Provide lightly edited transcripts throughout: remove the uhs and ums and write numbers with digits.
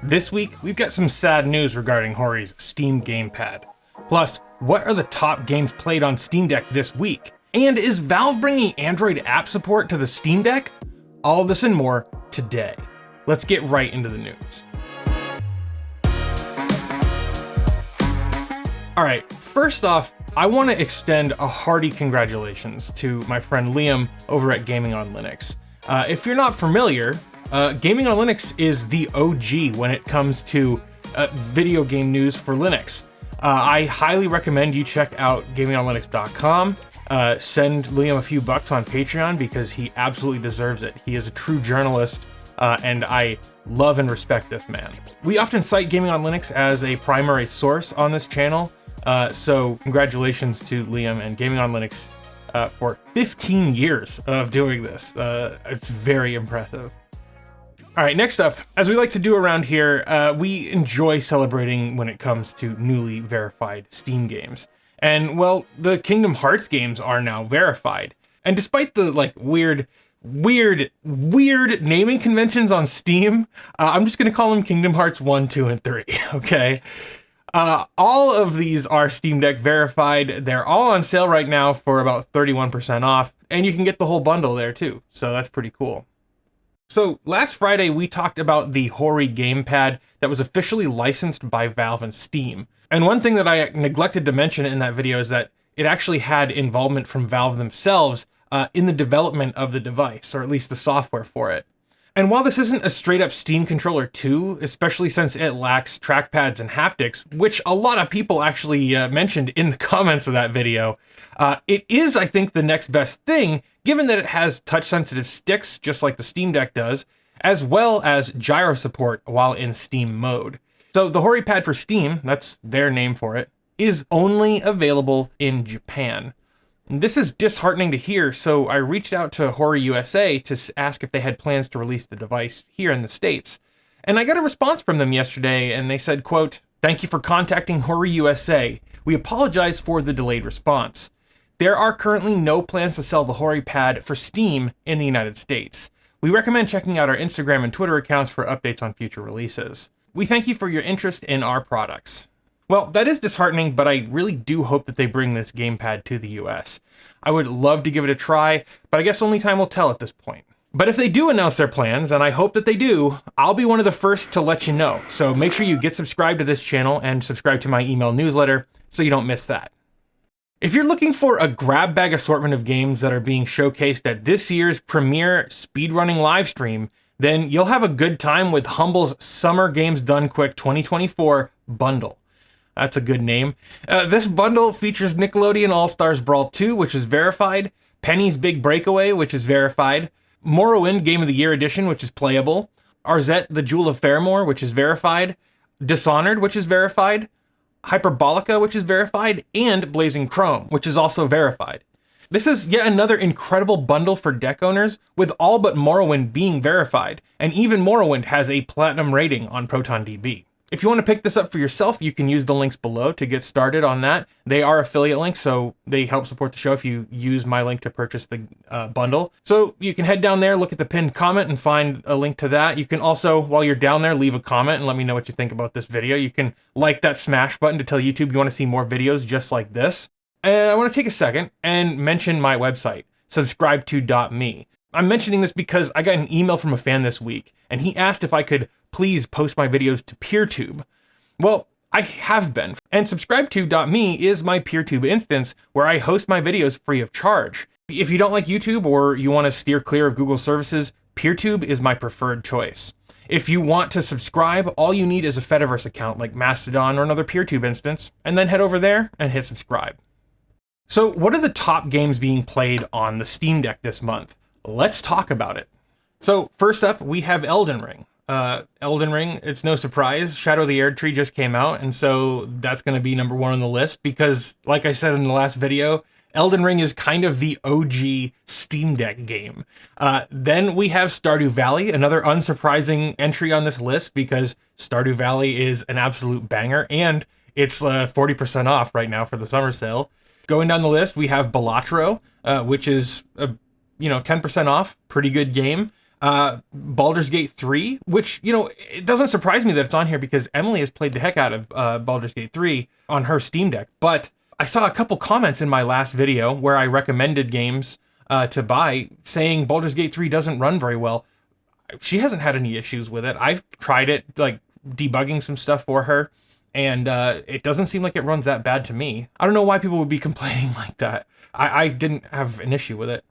This week, we've got some sad news regarding Hori's Steam Gamepad. Plus, what are the top games played on Steam Deck this week? And is Valve bringing Android app support to the Steam Deck? All this and more today. Let's get right into the news. Alright, first off, I want to extend a hearty congratulations to my friend Liam over at GamingOnLinux. If you're not familiar, GamingOnLinux is the OG when it comes to video game news for Linux. I highly recommend you check out GamingOnLinux.com. Send Liam a few bucks on Patreon because he absolutely deserves it. He is a true journalist, and I love and respect this man. We often cite Gaming on Linux as a primary source on this channel, so congratulations to Liam and Gaming on Linux for 15 years of doing this. It's very impressive. All right, next up, as we like to do around here, we enjoy celebrating when it comes to newly verified Steam games. And, well, the Kingdom Hearts games are now verified. And despite the, weird naming conventions on Steam, I'm just going to call them Kingdom Hearts 1, 2, and 3, okay? All of these are Steam Deck verified. They're all on sale right now for about 31% off, and you can get the whole bundle there too, so that's pretty cool. So last Friday, we talked about the Hori Gamepad that was officially licensed by Valve and Steam. And one thing that I neglected to mention in that video is that it actually had involvement from Valve themselves in the development of the device, or at least the software for it. And while this isn't a straight up Steam controller 2, especially since it lacks trackpads and haptics, which a lot of people actually mentioned in the comments of that video, it is, I think, the next best thing, given that it has touch-sensitive sticks, just like the Steam Deck does, as well as gyro support while in Steam mode. So the Hori Pad for Steam, that's their name for it, is only available in Japan. This is disheartening to hear, so I reached out to Hori USA to ask if they had plans to release the device here in the States. And I got a response from them yesterday, and they said, quote, "Thank you for contacting Hori USA. We apologize for the delayed response. There are currently no plans to sell the Hori Pad for Steam in the United States. We recommend checking out our Instagram and Twitter accounts for updates on future releases. We thank you for your interest in our products." Well, that is disheartening, but I really do hope that they bring this gamepad to the US. I would love to give it a try, but I guess only time will tell at this point. But if they do announce their plans, and I hope that they do, I'll be one of the first to let you know. So make sure you get subscribed to this channel and subscribe to my email newsletter so you don't miss that. If you're looking for a grab bag assortment of games that are being showcased at this year's premier speedrunning livestream, then you'll have a good time with Humble's Summer Games Done Quick 2024 bundle. That's a good name. This bundle features Nickelodeon All-Stars Brawl 2, which is verified, Penny's Big Breakaway, which is verified, Morrowind Game of the Year Edition, which is playable, Arzette the Jewel of Fairmore, which is verified, Dishonored, which is verified, Hyperbolica, which is verified, and Blazing Chrome, which is also verified. This is yet another incredible bundle for deck owners, with all but Morrowind being verified, and even Morrowind has a platinum rating on ProtonDB. If you want to pick this up for yourself, you can use the links below to get started on that. They are affiliate links, so they help support the show if you use my link to purchase the bundle. So you can head down there, look at the pinned comment, and find a link to that. You can also, while you're down there, leave a comment and let me know what you think about this video. You can like that smash button to tell YouTube you want to see more videos just like this. And I want to take a second and mention my website, subscribe2.me. I'm mentioning this because I got an email from a fan this week, and he asked if I could please post my videos to PeerTube. Well, I have been, and subscribe2.me is my PeerTube instance where I host my videos free of charge. If you don't like YouTube or you want to steer clear of Google services, PeerTube is my preferred choice. If you want to subscribe, all you need is a Fediverse account like Mastodon or another PeerTube instance, and then head over there and hit subscribe. So what are the top games being played on the Steam Deck this month? Let's talk about it. So first up, we have Elden Ring. Elden Ring, it's no surprise, Shadow of the Erdtree just came out, and so that's going to be number one on the list because, like I said in the last video, Elden Ring is kind of the OG Steam Deck game. Then we have Stardew Valley, another unsurprising entry on this list because Stardew Valley is an absolute banger, and it's 40% off right now for the summer sale. Going down the list, we have Balatro, which is 10% off, pretty good game. Baldur's Gate 3, which, you know, it doesn't surprise me that it's on here because Emily has played the heck out of Baldur's Gate 3 on her Steam Deck. But I saw a couple comments in my last video where I recommended games to buy saying Baldur's Gate 3 doesn't run very well. She hasn't had any issues with it. I've tried it, like debugging some stuff for her, and it doesn't seem like it runs that bad to me. I don't know why people would be complaining like that. I didn't have an issue with it.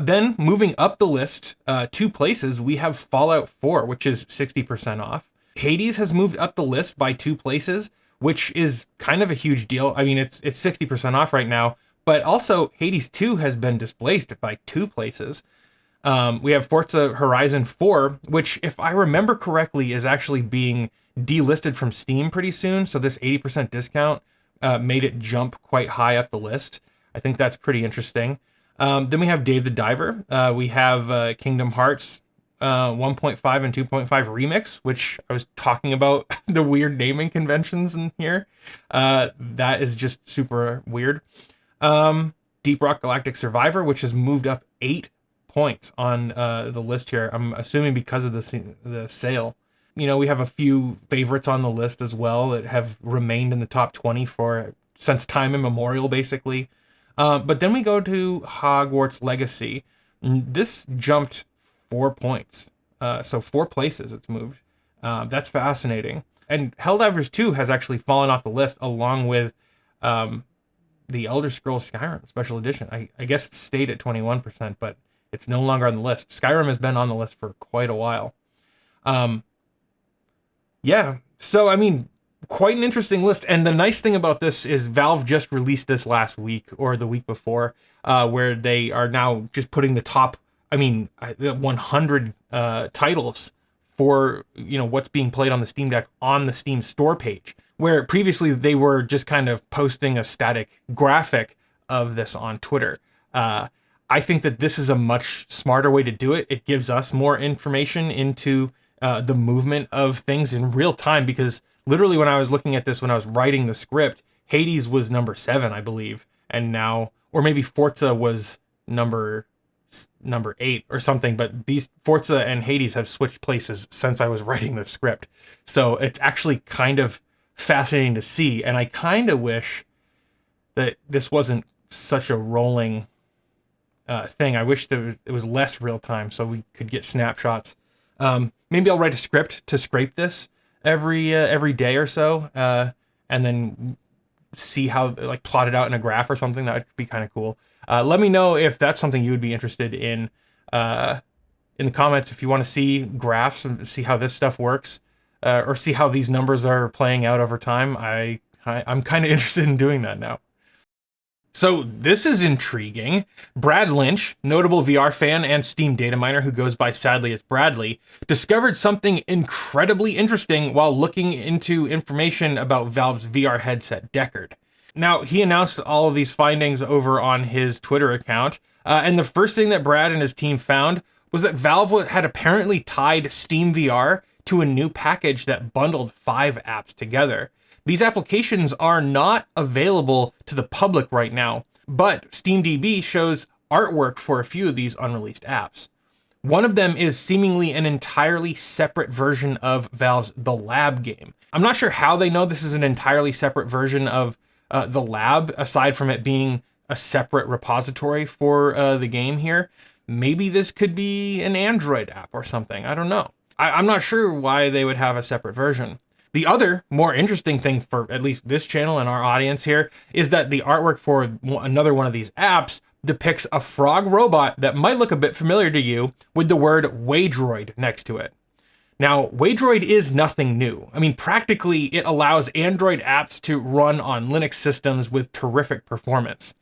Then moving up the list 2 places, we have Fallout 4, which is 60% off. Hades has moved up the list by 2 places, which is kind of a huge deal. I mean, it's 60% off right now, but also Hades 2 has been displaced by 2 places. We have Forza Horizon 4, which, if I remember correctly, is actually being delisted from Steam pretty soon, so this 80% discount made it jump quite high up the list. I think that's pretty interesting. Then we have Dave the Diver. We have Kingdom Hearts 1.5 and 2.5 Remix, which I was talking about the weird naming conventions in here. That is just super weird. Deep Rock Galactic Survivor, which has moved up 8 points on the list here. I'm assuming because of the sale. You know, we have a few favorites on the list as well that have remained in the top 20 since time immemorial, basically. But then we go to Hogwarts Legacy. This jumped 4 points. So 4 places it's moved. That's fascinating. And Helldivers 2 has actually fallen off the list along with the Elder Scrolls Skyrim Special Edition. I guess it stayed at 21%, but it's no longer on the list. Skyrim has been on the list for quite a while. Yeah, so I mean, quite an interesting list. And the nice thing about this is Valve just released this last week or the week before, where they are now just putting the top, 100 titles for, you know, what's being played on the Steam Deck on the Steam store page, where previously they were just kind of posting a static graphic of this on Twitter. I think that this is a much smarter way to do it. It gives us more information into the movement of things in real time, because literally when I was looking at this, when I was writing the script, Hades was number 7, I believe. And now, or maybe Forza was number 8 or something, but these Forza and Hades have switched places since I was writing the script. So it's actually kind of fascinating to see. And I kind of wish that this wasn't such a rolling thing. I wish it was less real time so we could get snapshots. Maybe I'll write a script to scrape this every day or so, and then see how, like, plot it out in a graph or something. That would be kind of cool. Let me know if that's something you would be interested in the comments, if you want to see graphs and see how this stuff works, or see how these numbers are playing out over time. I'm kind of interested in doing that now. So this is intriguing. Brad Lynch, notable VR fan and Steam data miner who goes by sadly as Bradley, discovered something incredibly interesting while looking into information about Valve's VR headset Deckard. Now, he announced all of these findings over on his Twitter account, and the first thing that Brad and his team found was that Valve had apparently tied Steam VR to a new package that bundled 5 apps together. These applications are not available to the public right now, but SteamDB shows artwork for a few of these unreleased apps. One of them is seemingly an entirely separate version of Valve's The Lab game. I'm not sure how they know this is an entirely separate version of The Lab, aside from it being a separate repository for the game here. Maybe this could be an Android app or something. I don't know. I'm not sure why they would have a separate version. The other, more interesting thing for at least this channel and our audience here is that the artwork for another one of these apps depicts a frog robot that might look a bit familiar to you with the word waydroid next to it. Now, waydroid is nothing new. I mean, practically it allows Android apps to run on Linux systems with terrific performance.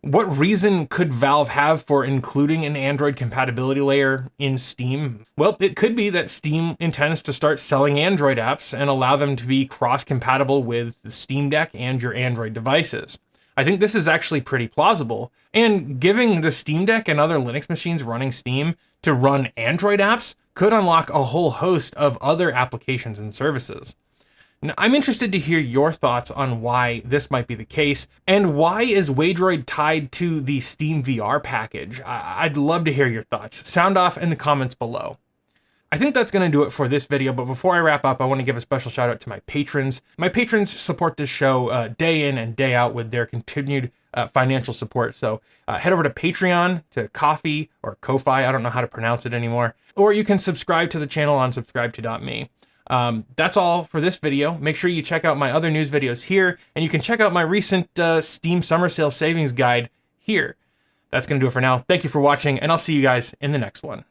What reason could Valve have for including an Android compatibility layer in Steam? Well, it could be that Steam intends to start selling Android apps and allow them to be cross-compatible with the Steam Deck and your Android devices. I think this is actually pretty plausible, and giving the Steam Deck and other Linux machines running Steam to run Android apps could unlock a whole host of other applications and services. Now, I'm interested to hear your thoughts on why this might be the case, and why is waydroid tied to the Steam VR package? I'd love to hear your thoughts. Sound off in the comments below. I think that's going to do it for this video, but before I wrap up, I want to give a special shout out to my patrons. My patrons support this show day in and day out with their continued financial support. So head over to Patreon, to Ko-fi, or Ko-fi, I don't know how to pronounce it anymore, or you can subscribe to the channel on subscribe2.me. That's all for this video. Make sure you check out my other news videos here, and you can check out my recent Steam Summer Sale Savings Guide here. That's going to do it for now. Thank you for watching, and I'll see you guys in the next one.